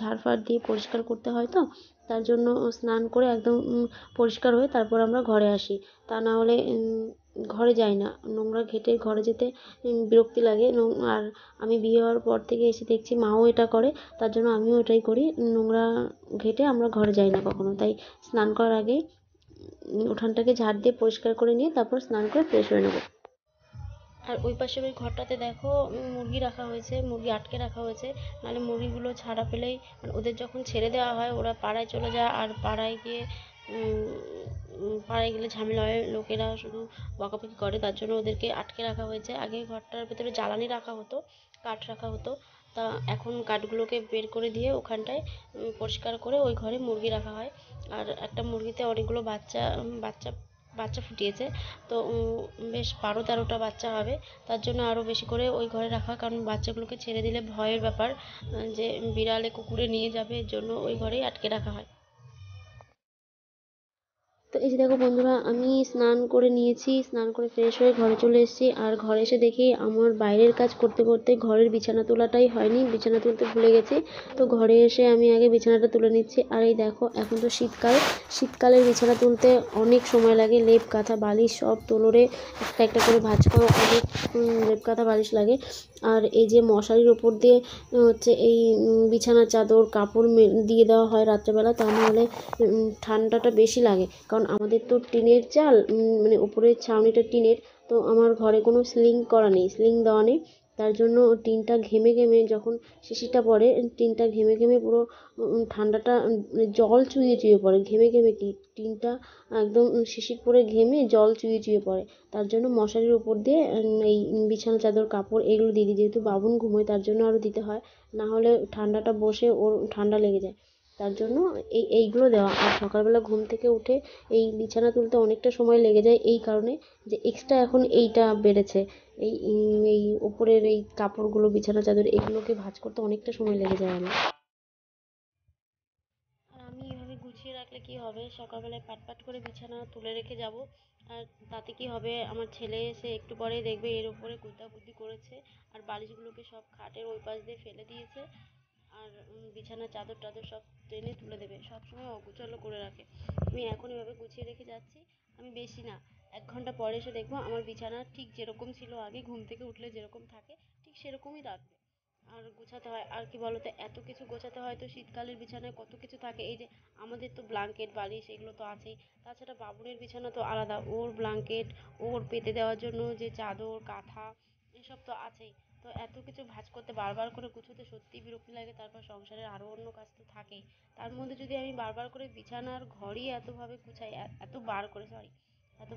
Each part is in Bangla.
ঝাড় ফাড় দিয়ে পরিষ্কার করতে হয়, তো তার জন্য স্নান করে একদম পরিষ্কার হয়ে তারপর আমরা ঘরে আসি। তা না হলে ঘরে যাই না, নোংরা ঘেঁটে ঘরে যেতে বিরক্তি লাগে। আর আমি বিয়ে হওয়ার পর থেকে এসে দেখছি মাও এটা করে, তার জন্য আমিও এটাই করি। নোংরা ঘেঁটে আমরা ঘরে যাই না কখনো, তাই স্নান করার আগেই উঠানটাকে ঝাড় দিয়ে পরিষ্কার করে নিয়ে তারপর স্নান করে ফ্রেশ হয়ে নেবো। আর ওই পাশের ওই ঘরটাতে দেখো মুরগি রাখা হয়েছে, মুরগি আটকে রাখা হয়েছে, নাহলে মুরগিগুলো ছাড়া পেলেই ওদের যখন ছেড়ে দেওয়া হয় ওরা পাড়ায় চলে যায়, আর পাড়ায় গিয়ে পাড়ায় গেলে ঝামেলা হয়, লোকেরা শুধু বকাবকি করে, তার জন্য ওদেরকে আটকে রাখা হয়েছে। আগে ঘরটার ভেতরে জ্বালানি রাখা হতো, কাঠ রাখা হতো, তা এখন কাঠগুলোকে বের করে দিয়ে ওখানটায় পরিষ্কার করে ওই ঘরে মুরগি রাখা হয়। আর একটা মুরগিতে অনেকগুলো বাচ্চা বাচ্চা বাচ্চা ফুটিয়েছে, তো বেশ 12-13টা বাচ্চা হবে, তার জন্য আরও বেশি করে ওই ঘরে রাখা, কারণ বাচ্চাগুলোকে ছেড়ে দিলে ভয়ের ব্যাপার, যে বিড়ালে কুকুরে নিয়ে যাবে, এর জন্য ওই ঘরেই আটকে রাখা হয়। তো এই যে দেখো বন্ধুরা, আমি স্নান করে নিয়েছি, স্নান করে ফ্রেশ হয়ে ঘরে চলে এসেছি। আর ঘরে এসে দেখি আমার বাইরের কাজ করতে করতে ঘরের বিছানা তোলাটাই হয়নি, বিছানা তুলতে ভুলে গেছি। তো ঘরে এসে আমি আগে বিছানাটা তুলে নিচ্ছি। আর এই দেখো, এখন তো শীতকাল, শীতকালের বিছানা তুলতে অনেক সময় লাগে, লেপ কাঁথা বালিশ সব তোলরে একটা একটা করে ভাঁজ করো, অনেক লেপ কাঁথা বালিশ লাগে। আর এই যে মশারির ওপর দিয়ে হচ্ছে এই বিছানার চাদর কাপড় দিয়ে দেওয়া হয় রাত্রেবেলা, তা নাহলে ঠান্ডাটা বেশি লাগে, কারণ আমাদের তো টিনের চাল, মানে উপরের ছাউনিটা টিনের। তো আমার ঘরে কোনো স্লিং করা নেই, স্লিং দেওয়া নেই, তার জন্য টিনটা ঘেমে ঘেমে যখন শিশিরটা পড়ে, টিনটা ঘেমে ঘেমে পুরো ঠান্ডাটা জল চুইয়ে চুইয়ে পড়ে, ঘেমে ঘেমে কি টিনটা একদম শিশির পরে ঘেমে জল চুইয়ে চুইয়ে পড়ে। তার জন্য মশারির উপর দিয়ে এই বিছানা চাদর কাপড় এগুলো দিয়ে দিই, যেহেতু বাবুন ঘুমোয় তার জন্য আরও দিতে হয়, না হলে ঠান্ডাটা বসে ওর ঠান্ডা লেগে যায়, তার জন্য এইগুলো দেওয়া। আর সকালবেলা ঘুম থেকে উঠে এই বিছানা তুলতে অনেকটা সময় লেগে যায়, এই কারণে যে এক্সট্রা এখন এইটা বেড়েছে, এই এই ওপরের এই কাপড়গুলো বিছানা চাদর এগুলোকে ভাঁজ করতে অনেকটা সময় লেগে যায় আমার। আর আমি এভাবে গুছিয়ে রাখলে কি হবে, সকালবেলায় পাট করে বিছানা তুলে রেখে যাব, আর তাতে কি হবে, আমার ছেলে এসে একটু পরেই দেখবে এর উপরে গুদ্দাগুদ্দি করেছে, আর বালিশগুলোকে সব খাটের ওই পাশ দিয়ে ফেলে দিয়েছে, আর বিছানার চাদর টাদর সব টেনে তুলে দেবে, সবসময় অগোছালো করে রাখে। আমি এখন এভাবে গুছিয়ে রেখে যাচ্ছি, আমি বেশি না 1 ঘন্টা পরে এসে দেখবো আমার বিছানা ঠিক যেরকম ছিল আগে ঘুম থেকে উঠলে যেরকম থাকে ঠিক সেরকমই রাখবে। আর গোছাতে হয়, আর কি বলতো, এত কিছু গোছাতে হয়, তো শীতকালের বিছানায় কত কিছু থাকে, এই যে আমাদের তো ব্ল্যাঙ্কেট বালিশ এগুলো তো আছেই, তাছাড়া বাবুরের বিছানা তো আলাদা, ওর ব্ল্যাঙ্কেট, ওর পেতে দেওয়ার জন্য যে চাদর কাঁথা এসব তো আছেই। তো এত কিছু ভাঁজ করতে বারবার করে গুছোতে সত্যিই বিরক্তি লাগে, তারপর সংসারের আরও অন্য কাজ তো থাকেই, তার মধ্যে যদি আমি বারবার করে বিছানার ঘরই এতভাবে গুছাই, এত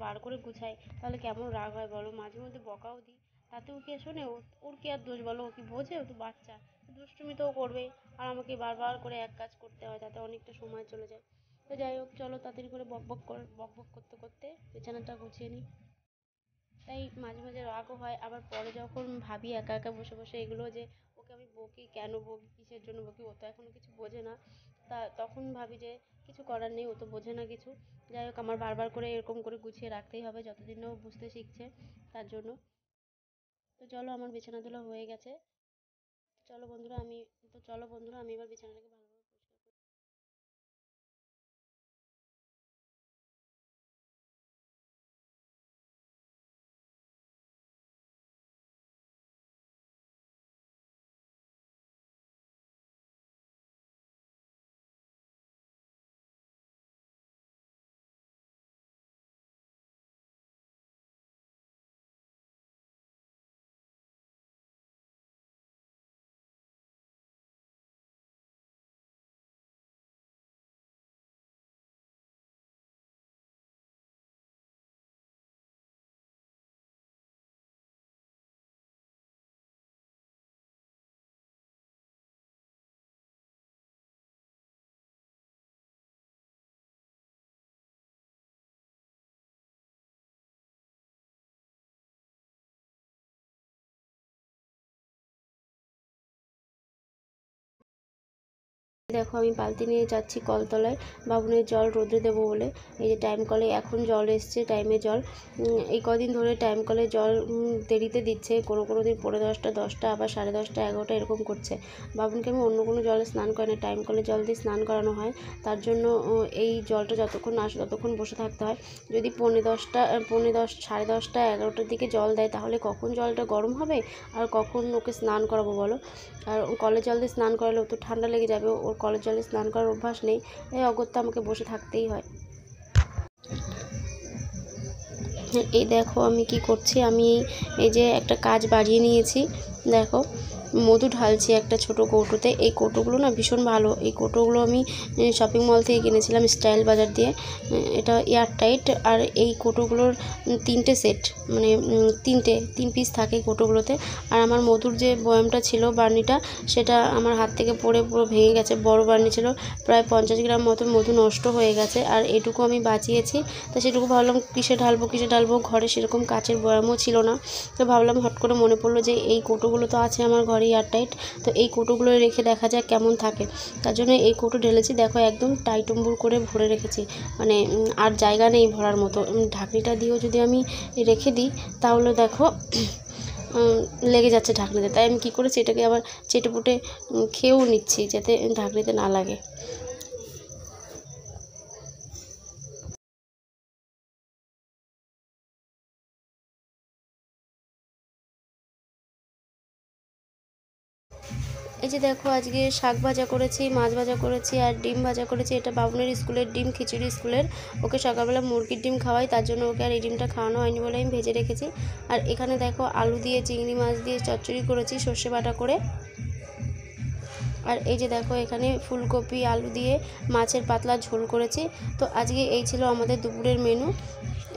বার করে গুছাই, তাহলে কেমন রাগ হয় বলো, মাঝে মধ্যে বকাও দিই, তাতেও কি আর শোনে, ওর কি আর দোষ বলো, ও কি বোঝে, ও তো বাচ্চা, দুষ্টুমি তো ও করবেই, আর আমাকে বারবার করে এক কাজ করতে হয়, তাতে অনেকটা সময় চলে যায়। তো যাই হোক, চলো তাড়াতাড়ি করে বক বক করতে করতে বিছানাটা গুছিয়ে নিই। তাই মাঝে মাঝে রাগও হয়, আবার পরে যখন ভাবি একা একা বসে বসে এগুলো, যে ওকে আমি বকি কেন, বকি কিসের জন্য বকি, ও তো এখনো কিছু বোঝে না, তা তখন ভাবি যে কিছু করার নেই, ও তো বোঝে না কিছু। যাই হোক, আমার বারবার করে এরকম করে গুছিয়ে রাখতেই হবে যতদিন না ও বুঝতে শিখছে, তার জন্য। তো চলো, আমার বিছানা তোলা হয়ে গেছে, চলো বন্ধুরা আমি এবার বিছানাটাকে ভালো দেখো আমি বালতি নিয়ে যাচ্ছি কলতলায় বাবুনের জল রোদে দেবো বলে। এই যে টাইম কলে এখন জল এসছে, টাইমে জল। এই কদিন ধরে টাইম কলে জল দেরিতে দিচ্ছে, কোনো দিন 10:30, 10টা, আবার 10:30, 11টা এরকম করছে। বাবুনকে আমি অন্য কোনো জলে স্নান করি না, টাইম কলে জল দিয়ে স্নান করানো হয়। তার জন্য এই জলটা যতক্ষণ না আসে ততক্ষণ বসে থাকতে হয়। যদি 10:30, 10:30, 11টার দিকে জল দেয় তাহলে কখন জলটা গরম হবে আর কখন ওকে স্নান করাবো বলো। আর কলের জল দিয়ে স্নান করালে ও তো ঠান্ডা লেগে যাবে, ওর কলের জলে স্নান করার অভ্যাস নেই, তাই অগত্যা আমাকে বসে থাকতেই হয়। এই দেখো আমি কি করছি, আমি এই যে একটা কাজ বাড়িয়ে নিয়েছি, দেখো মধু ঢালছি একটা ছোট কৌটোতে। এই কৌটোগুলো না ভীষণ ভালো, এই কৌটোগুলো আমি শপিং মল থেকে কিনেছিলাম স্টাইল বাজার দিয়ে। এটা এয়ারটাইট, আর এই কৌটোগুলোর 3টে সেট, মানে 3 পিস থাকে কৌটোগুলোতে। আর আমার মধুর যে বয়ামটা ছিল, বার্নিটা, সেটা আমার হাত থেকে পড়ে পুরো ভেঙে গেছে। বড় বার্নি ছিল, প্রায় 50 গ্রাম মতো মধু নষ্ট হয়ে গেছে, আর এটুকু আমি বাঁচিয়েছি। তো সেটুকু ভাবলাম কিসে ঢালবো, ঘরে সেরকম কাচের বয়ামও ছিল না। তো ভাবলাম, হট করে মনে পড়লো যে এই কৌটোগুলো তো আছে আমার ঘরে এয়ারটাইট, তো এই কৌটোগুলো রেখে দেখা যাক কেমন থাকে। তার জন্য এই কৌটো ঢেলেছি, দেখো একদম টাইটম্বুর করে ভরে রেখেছি, মানে আর জায়গা নেই ভরার মতো। ঢাকনিটা দিয়েও যদি আমি রেখে দিই তাহলে দেখো লেগে যাচ্ছে ঢাকনিতে, তাই আমি কী করেছি, এটাকে আবার চেটেপুটে খেয়েও নিচ্ছি যাতে ঢাকনিতে না লাগে। এই যে দেখো আজকে শাক ভাজা করেছি, মাছ ভাজা করেছি, আর ডিম ভাজা করেছি। এটা বাবুনের স্কুলের ডিম, খিচুড়ি স্কুলের। ওকে সকালবেলা মুরগির ডিম খাওয়াই, তার জন্য ওকে আর এই ডিমটা খাওয়ানো হয়নি বলে আমি ভেজে রেখেছি। আর এখানে দেখো আলু দিয়ে চিংড়ি মাছ দিয়ে চচ্চড়ি করেছি সর্ষে বাটা করে। আর এই যে দেখো এখানে ফুলকপি আলু দিয়ে মাছের পাতলা ঝোল করেছি। তো আজকে এই ছিল আমাদের দুপুরের মেনু,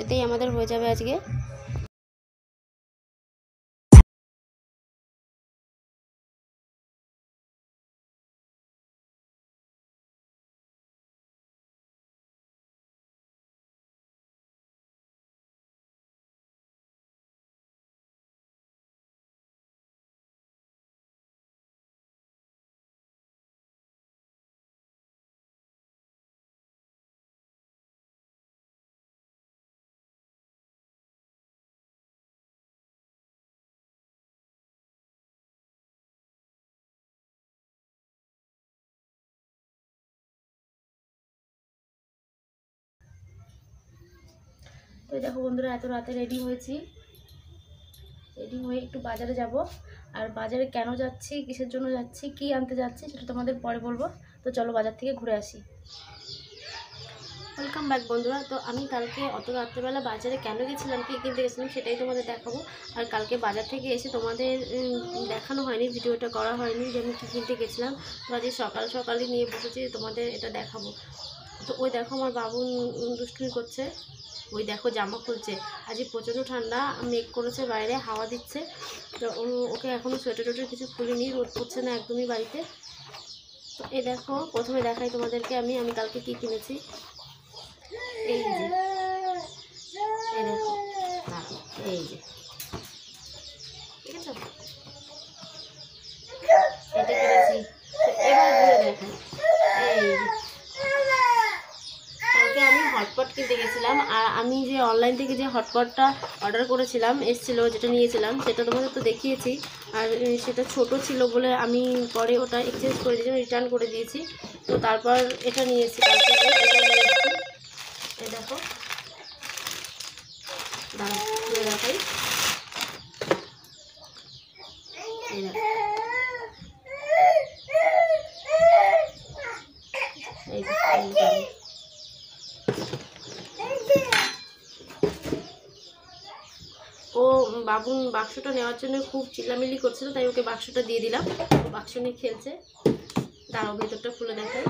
এতেই আমাদের হয়ে যাবে আজকে। তো দেখো বন্ধুরা, এত রাতে রেডি হয়েছি, রেডি হয়ে একটু বাজারে যাব। আর বাজারে কেন যাচ্ছি, কিসের জন্য যাচ্ছি, কি আনতে যাচ্ছি সেটা তোমাদের পরে বলবো। তো চলো বাজার থেকে ঘুরে আসি। ওয়েলকাম ব্যাক বন্ধুরা। তো আমি কালকে অত রাত্রেবেলা বাজারে কেন গেছিলাম, কী কিনতে গেছিলাম সেটাই তোমাদের দেখাবো। আর কালকে বাজার থেকে এসে তোমাদের দেখানো হয়নি, ভিডিওটা করা হয়নি যে আমি কী কিনতে গেছিলাম। তো আজকে সকালই নিয়ে বসেছি, তোমাদের এটা দেখাবো। তো ওই দেখো আমার বাবু দুষ্টুমি করছে, ওই দেখো জামা খুলছে। আজকে প্রচণ্ড ঠান্ডা, মেঘ করেছে বাইরে, হাওয়া দিচ্ছে। তো ওকে এখনও সোয়েটার টোয়েটার কিছু খুলিনি, রোদ পড়ছে না একদমই বাড়িতে। তো এই দেখো প্রথমে দেখাই তোমাদেরকে আমি কালকে কী কিনেছি। এই যে এই দেখো, এই যে ঠিক আছে, এটা কিনেছি। এবার ঘুরে দেখাই। এই কালকে আমি হটপট কিনতে গেছিলাম, আর আমি যে অনলাইন থেকে যে হটপটটা অর্ডার করেছিলাম এসেছিলো, যেটা নিয়েছিলাম সেটা তোমাদের তো দেখিয়েছি। আর সেটা ছোট ছিল বলে আমি পরে ওটা এক্সচেঞ্জ করে দিয়েছি, রিটার্ন করে দিয়েছি। তো তারপর এটা নিয়েছি, কালকে এটা নিয়ে এসেছি। এই দেখো, দাঁড়া খুলে দেখাই। এই দেখো, ও বাবুন বাক্সটা নেওয়ার জন্য খুব চিল্লামিল্লি করছিল, তাই ওকে বাক্সটা দিয়ে দিলাম। ও বাক্স নিয়ে খেলছে। দাঁড়াও ভেতরটা খুলে দেখাই।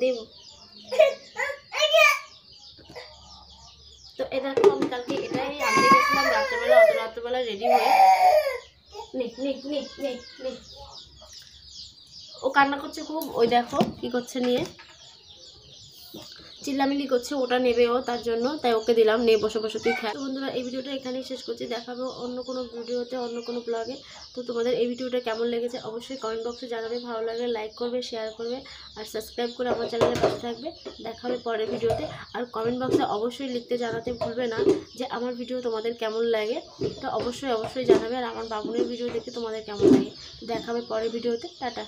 দেবো। তো এ দেখো আমি কালকে এটাই আনতে গেছিলাম রাত্রেবেলা, অত রাত্রেবেলা রেডি হয়ে। নে নে নে নে নে। ও কান্না করছে খুব, ওই দেখো কি করছে নিয়ে, চিল্লামিল্লি করছে, ওটা নেবে ও, তার জন্য তাই ওকে দিলাম, নে বসে বসে তুই খা। বন্ধুরা এই ভিডিওটা এখানেই শেষ করছি, দেখাবো অন্য কোনো ভিডিওতে, অন্য কোনো ব্লগে। তো তোমাদের এই ভিডিওটা কেমন লেগেছে অবশ্যই কমেন্ট বক্সে জানাবে, ভালো লাগলে লাইক করবে, শেয়ার করবে আর সাবস্ক্রাইব করে আমার চ্যানেলের পাশে থাকবে। দেখা হবে পরের ভিডিওতে। আর কমেন্ট বক্সে অবশ্যই লিখতে জানাতে ভুলবে না যে আমার ভিডিও তোমাদের কেমন লাগে, তো অবশ্যই জানাবে। আর আমার বাবুনের ভিডিও দেখতে তোমাদের কেমন লাগে। দেখা হবে পরের ভিডিওতে, টাটা।